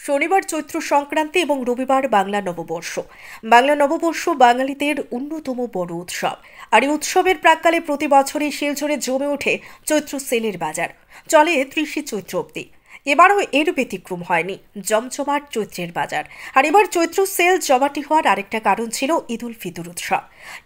শনিবার চৈত্র সংক্রান্তি এবং রবিবার বাংলা নববর্ষ। বাংলা নববর্ষ বাঙালিদের অন্যতম বড় উৎসব। আর এই উৎসবের প্রাক্কালে প্রতি বছরই শিলচরে জমে ওঠে চৈত্র সেলের বাজার। চলে 30 চৈত্র অবধি। এবারও এর ব্যতিক্রম হয়নি, জমজমাট চৈত্রের বাজার। আর এবার চৈত্র সেল জমাটি হওয়ার আরেকটা কারণ ছিল ঈদ উল ফিতর উৎসব।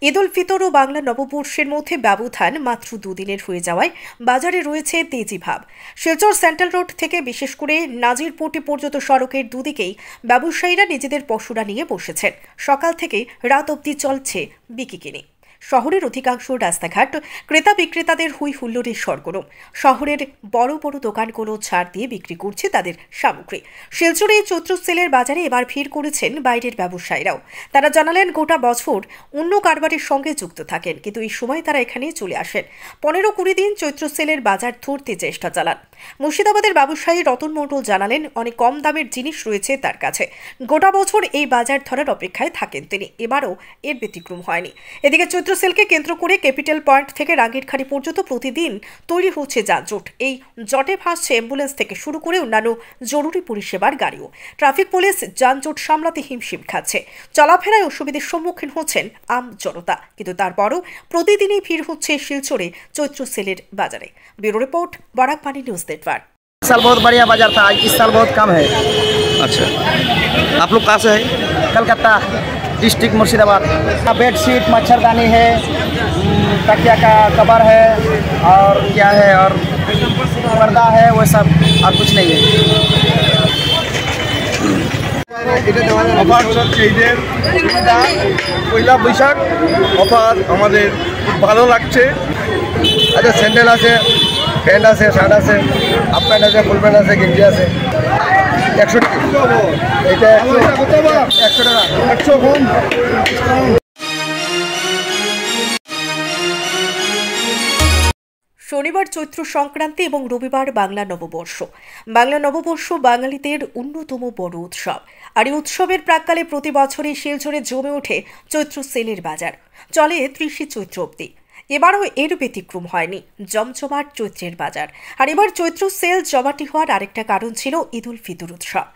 ঈদ উল ফিতর ও বাংলা নববর্ষের মধ্যে ব্যবধান মাত্র দুদিনের হয়ে যাওয়ায় বাজারে রয়েছে তেজি ভাব। শিলচর সেন্ট্রাল রোড থেকে বিশেষ করে নাজিরপট্টি পর্যন্ত সড়কের দুদিকেই ব্যবসায়ীরা নিজেদের পশুরা নিয়ে বসেছেন। সকাল থেকে রাত অবধি চলছে বিকিকিনি। শহরের অধিকাংশ রাস্তাঘাট ক্রেতা বিক্রেতাদের হুই হুল্লোড়ের সরগরম। শহরের বড় বড় দোকানগুলো ছাড় দিয়ে বিক্রি করছে তাদের সামগ্রী। শিলচরে এই চৈত্র সেলের বাজারে এবার ভিড় করেছেন বাইরের ব্যবসায়ীরাও। তারা জানালেন গোটা বছর অন্য কারবারের সঙ্গে যুক্ত থাকেন, কিন্তু এই সময় তারা এখানে চলে আসেন। 15-20 দিন চৈত্র সেলের বাজার ধরতে চেষ্টা চালান। মুর্শিদাবাদের ব্যবসায়ী রতন মণ্ডল জানালেন অনেক কম দামের জিনিস রয়েছে তার কাছে। গোটা বছর এই বাজার ধরার অপেক্ষায় থাকেন তিনি। এবারও এর ব্যতিক্রম হয়নি। এদিকে চৈত্র সেলকে কেন্দ্র করে ক্যাপিটাল পয়েন্ট থেকে রাঙ্গিরখাড়ি পর্যন্ত প্রতিদিন তৈরি হচ্ছে যানজট। এই জটে ভাসছে অ্যাম্বুলেন্স থেকে শুরু করে অন্যান্য জরুরি পরিষেবার গাড়িও। ট্রাফিক পুলিশ যানজট সামলাতে হিমশিম খাচ্ছে। চলাফেরায় অসুবিধার সম্মুখীন হচ্ছেন আম জনতা, কিন্তু তারপরও প্রতিদিনই ভিড় হচ্ছে শিলচরে চৈত্র সেলের বাজারে। Bureau report, Barakpani news network. इस साल बहुत बढ़िया बाजार था, इस साल बहुत कम है। अच्छा, आप लोग कहाँ से है? कलकत्ता डिस्ट्रिक्ट मुर्शिदाबाद। बेडशीट, मच्छरदानी है, तकिया का कवर है और क्या है, और पर्दा है, वो सब, और कुछ नहीं है। অফার চলছে ঈদের পয়লা বৈশাখ অফার, আমাদের খুব ভালো লাগছে। আচ্ছা, স্যান্ডেল আছে, প্যান্ট আছে, শার্ট আছে, হাফ প্যান্ট আছে, ফুল প্যান্ট আছে, গেঞ্জি আছে। 100 টাকা, এটা 100 টাকা, 100 কম। শনিবার চৈত্র সংক্রান্তি এবং রবিবার বাংলা নববর্ষ। বাংলা নববর্ষ বাঙালিদের অন্যতম বড় উৎসব। আর এই উৎসবের প্রাক্কালে প্রতি বছরই শিলচরে জমে ওঠে চৈত্র সেলের বাজার। চলে 30 চৈত্র অবধি। এবারও এর ব্যতিক্রম হয়নি, জমজমাট চৈত্রের বাজার। শনিবার চৈত্র সংক্রান্তি এবং রবিবার বাংলা নববর্ষ। বাংলা নববর্ষ বাঙালিদের অন্যতম বড় উৎসব। আর এই উৎসবের প্রাক্কালে প্রতি বছরই শিলচরে জমে ওঠে চৈত্র সেলের বাজার। চলে 30 চৈত্র অবধি। এবারও এর ব্যতিক্রম হয়নি, জমজমাট চৈত্রের বাজার। আর এবার চৈত্র সেল জমাটি হওয়ার আরেকটা কারণ ছিল ঈদ উল ফিতর উৎসব।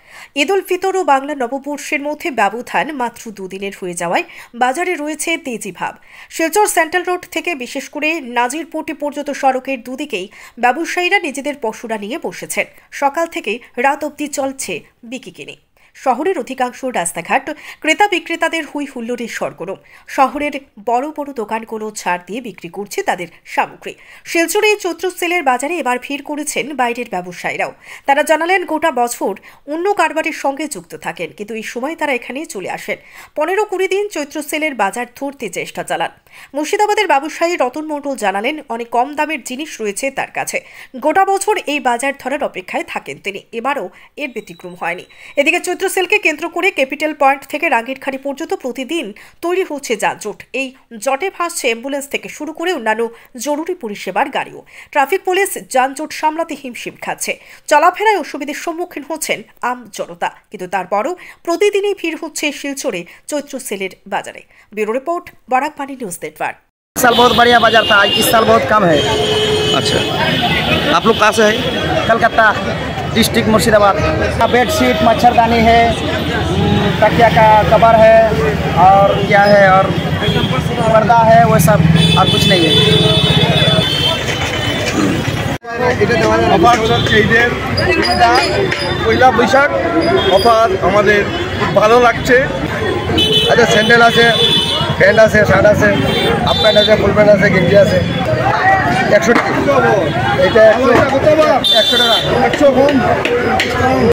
ঈদ উল ফিতর ও বাংলা নববর্ষের মধ্যে ব্যবধান মাত্র দুদিনের হয়ে যাওয়ায় বাজারে রয়েছে তেজি ভাব। শিলচর সেন্ট্রাল রোড থেকে বিশেষ করে নাজিরপট্টি পর্যন্ত সড়কের দুদিকেই ব্যবসায়ীরা নিজেদের পশুরা নিয়ে বসেছেন। সকাল থেকে রাত অবধি চলছে বিকিকিনি। শহরের অধিকাংশ রাস্তাঘাট ক্রেতা বিক্রেতাদের হুই হুল্লোড়ের সরগরম। শহরের বড় বড় দোকানগুলো ছাড় দিয়ে বিক্রি করছে তাদের সামগ্রী। শিলচরে এই চৈত্র সেলের বাজারে এবার ভিড় করেছেন বাইরের ব্যবসায়ীরাও। তারা জানালেন গোটা বছর অন্য কারবারের সঙ্গে যুক্ত থাকেন, কিন্তু এই সময় তারা এখানে চলে আসেন। 15-20 দিন চৈত্র সেলের বাজার ধরতে চেষ্টা চালান। মুর্শিদাবাদের ব্যবসায়ী রতন মণ্ডল জানালেন অনেক কম দামের জিনিস রয়েছে তার কাছে। গোটা বছর এই বাজার ধরার অপেক্ষায় থাকেন তিনি। এবারও এর ব্যতিক্রম হয়নি। এদিকে চৈত্র সেলকে কেন্দ্র করে ক্যাপিটাল পয়েন্ট থেকে রাঙ্গিরখাড়ি পর্যন্ত প্রতিদিন তৈরি হচ্ছে যানজট। এই জটে ভাসছে অ্যাম্বুলেন্স থেকে শুরু করে অন্যান্য জরুরি পরিষেবার গাড়িও। ট্রাফিক পুলিশ যানজট সামলাতে হিমশিম খাচ্ছে। চলাফেরায় অসুবিধার সম্মুখীন হচ্ছেন আম জনতা, কিন্তু তারপরও প্রতিদিনই ভিড় হচ্ছে শিলচরে চৈত্র সেলের বাজারে। Bureau report, Barakpani news network. इस साल बहुत बढ़िया बाजार था, इस साल बहुत कम है। अच्छा, आप लोग कहाँ से है? कलकत्ता डिस्ट्रिक्ट मुर्शिदाबाद। बेडशीट, मच्छरदानी है, तकिया का कवर है और क्या है, और पर्दा है, वो सब, और कुछ नहीं है। অফার চলছে ঈদের পয়লা বৈশাখ অফার, আমাদের খুব ভালো লাগছে। আচ্ছা, স্যান্ডেল আছে, প্যান্ট আছে, শার্ট আছে, হাফ প্যান্ট আছে, ফুল প্যান্ট আছে, গেঞ্জি আছে। 100 টাকা, এটা 100 টাকা, 100 কম।